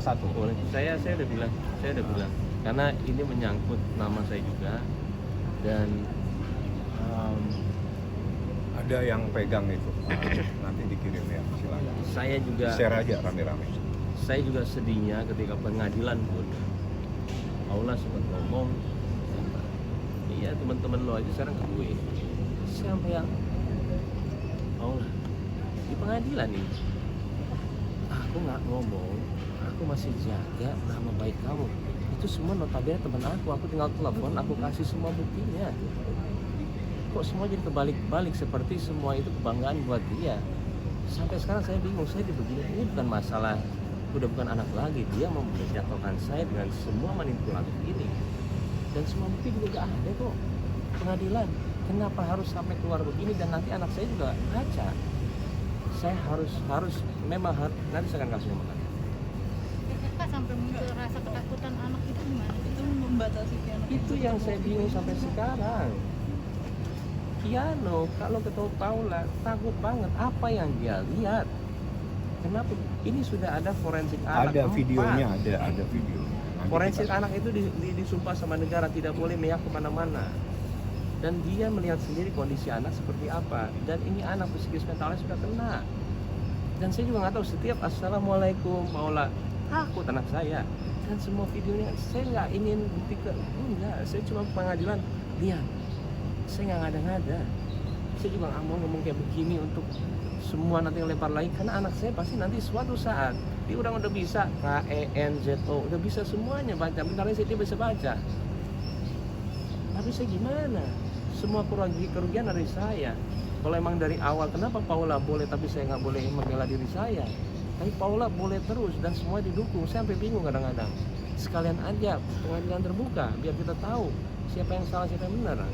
satu. Boleh. Saya udah bilang karena ini menyangkut nama saya juga dan Ada yang pegang itu. Nanti dikirim ya, silakan. saya juga Share aja rame-rame. saya juga sedihnya ketika pengadilan pun Paula sempat ngomong, iya teman-teman lo aja sekarang ke gue, sampai yang Paula di pengadilan ini aku nggak ngomong, aku masih jaga nama baik kamu, itu semua notabene teman aku tinggal telepon, aku kasih semua buktinya. Kok semua jadi kebalik-balik seperti semua itu kebanggaan buat dia. Sampai sekarang saya bingung, saya dibegini, ini bukan masalah, udah bukan anak lagi, dia mau menjatuhkan saya dengan semua manipulatif ini. Dan semua bukti juga gak ada kok. Pengadilan, kenapa harus sampai keluar begini dan nanti anak saya juga baca. Saya harus memang nanti saya akan kasih makan. Kakak sampai muncul rasa ketakutan anak itu gimana? Itu membatasi anak. Itu yang saya bingung sampai sekarang. Kiano, kalau ketemu Paula, takut banget. Apa yang dia lihat? Kenapa? Ini sudah ada forensik anak. Ada videonya, ada video. Forensik anak itu disumpah sama negara tidak boleh meyakini kemana-mana. Dan dia melihat sendiri kondisi anak seperti apa. Dan ini anak psikis mentalnya sudah kena. Dan saya juga nggak tahu, setiap assalamualaikum Paula, takut anak saya. Dan semua videonya saya nggak ingin bukti enggak. Saya cuma pengadilan, lihat. Saya nggak ngada-ngada. Saya juga nggak mau ngomong kayak begini untuk semua nanti ngelempar lagi, karena anak saya pasti nanti suatu saat dia udah bisa KENZO, udah bisa semuanya baca, bentarnya dia bisa baca. Tapi saya gimana? Semua kerugian dari saya. Kalau emang dari awal, kenapa Paula boleh tapi saya nggak boleh membela diri saya? Tapi Paula boleh terus dan semua didukung. Saya sampai bingung kadang-kadang. Sekalian aja pengadilan terbuka biar kita tahu siapa yang salah siapa yang benar.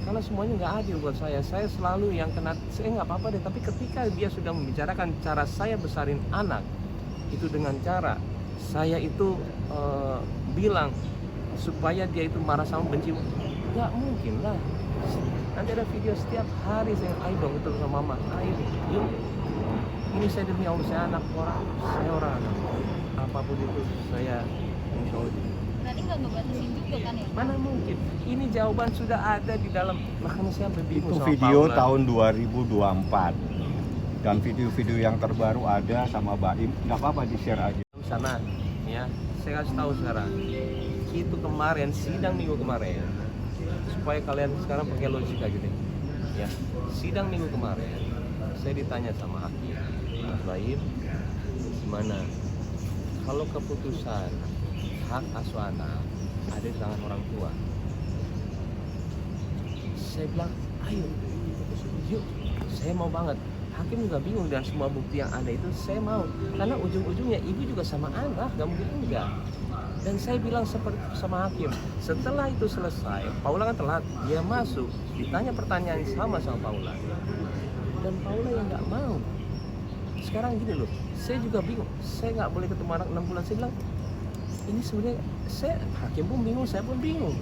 Karena semuanya nggak adil buat saya selalu yang kena, saya nggak apa-apa deh, tapi ketika dia sudah membicarakan cara saya besarin anak, itu dengan cara saya itu bilang supaya dia itu marah sama benci, nggak mungkin lah. Nanti ada video setiap hari saya, ayo dong itu sama mama, ayo yuk, ini saya demi Allah, saya anak orang, saya orang anak, apapun itu saya insya Allah. Berarti nggak ngebatasin juga kan ya? Mana mungkin? Ini jawaban sudah ada di dalam, makanya saya sampai bingung Itu sama video Paula. tahun 2024. Dan video-video yang terbaru ada sama Baim, nggak apa-apa di-share aja. Sana, ya, saya kasih tahu sekarang. Itu kemarin sidang minggu kemarin, supaya kalian sekarang pakai logika gitu, ya. Sidang minggu kemarin, saya ditanya sama hakim, Mas Baim, gimana? Kalau keputusan hak asuh anak ada di tangan orang tua, saya bilang ayo yuk, saya mau banget. Hakim juga bingung dan semua bukti yang ada itu saya mau, karena ujung-ujungnya ibu juga sama anak, gak mungkin enggak. Dan saya bilang seperti sama hakim, setelah itu selesai, Paula kan telat, dia masuk ditanya pertanyaan sama Paula, dan Paula yang nggak mau. Sekarang gini loh, saya juga bingung, saya nggak boleh ketemu anak 6 bulan. Saya bilang ini sebenarnya hakim pun bingung, saya pun bingung.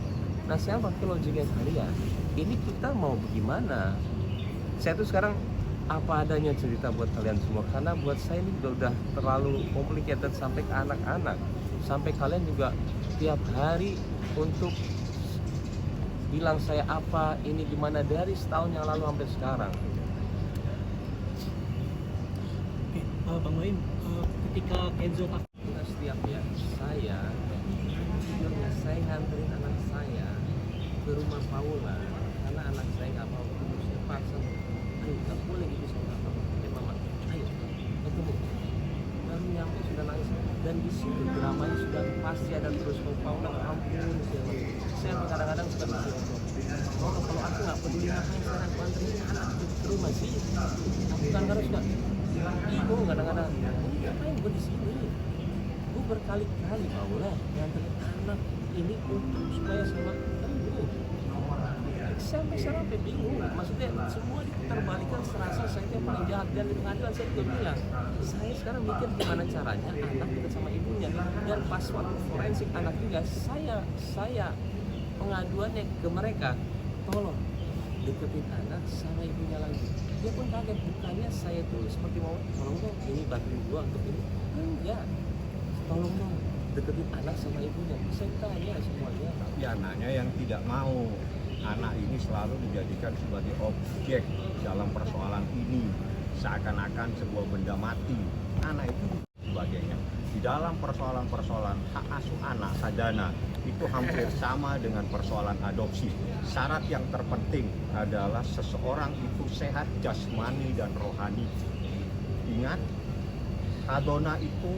Nah saya pakai logiknya kalian, ini kita mau bagaimana? Saya tuh sekarang apa adanya cerita buat kalian semua, karena buat saya ini udah terlalu complicated sampai ke anak-anak, sampai kalian juga tiap hari untuk bilang saya apa, ini gimana, dari setahun yang lalu sampai sekarang. Oke, Bang Baim, ketika Kenzo Setiap ya saya nganterin anak saya ke rumah Paula karena anak saya nggak mau ketemu, saya paksa, ayo nggak boleh gitu sama mama, mama ayo ketemu. Baru nyampe sudah nangis, dan di situ dramanya sudah pasti ada terus. Paula ampun, saya kadang-kadang suka mikir, oh kalau aku nggak peduli ngapain sekarang aku anterin anak ke rumah sih. Aku kadang-kadang suka bingung, kadang-kadang ngapain gue di sini. Berkali-kali Paula nganterin anak ini untuk supaya sama ketemu. Sampai bingung, maksudnya semua diterbalikan, serasa saya yang paling jahat. Dan di pengadilan saya juga bilang, saya sekarang mikir gimana caranya anak dekat sama ibunya. Dan pas waktu forensik anak juga, saya pengaduannya ke mereka, tolong deketin anak sama ibunya lagi. dia pun kaget, bukannya saya tuh seperti mau tolong dong ini bantuin gua untuk ini, enggak, tolong dong deketin anak sama ibunya. Saya tanya semuanya. Tapi anaknya yang tidak mau. Anak ini selalu dijadikan sebagai objek dalam persoalan ini, seakan-akan sebuah benda mati. Anak itu sebagainya. Di dalam persoalan-persoalan hak asuh anak sadana itu hampir sama dengan persoalan adopsi. Syarat yang terpenting adalah seseorang itu sehat jasmani dan rohani. Ingat, hadona itu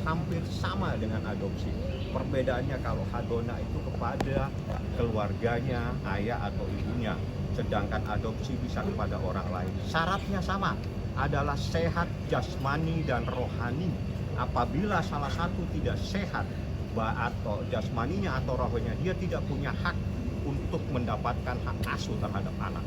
hampir sama dengan adopsi. Perbedaannya kalau hadona itu kepada keluarganya, ayah atau ibunya, sedangkan adopsi bisa kepada orang lain. Syaratnya sama, adalah sehat jasmani dan rohani. Apabila salah satu tidak sehat, atau jasmaninya atau rohaninya, dia tidak punya hak untuk mendapatkan hak asuh terhadap anak.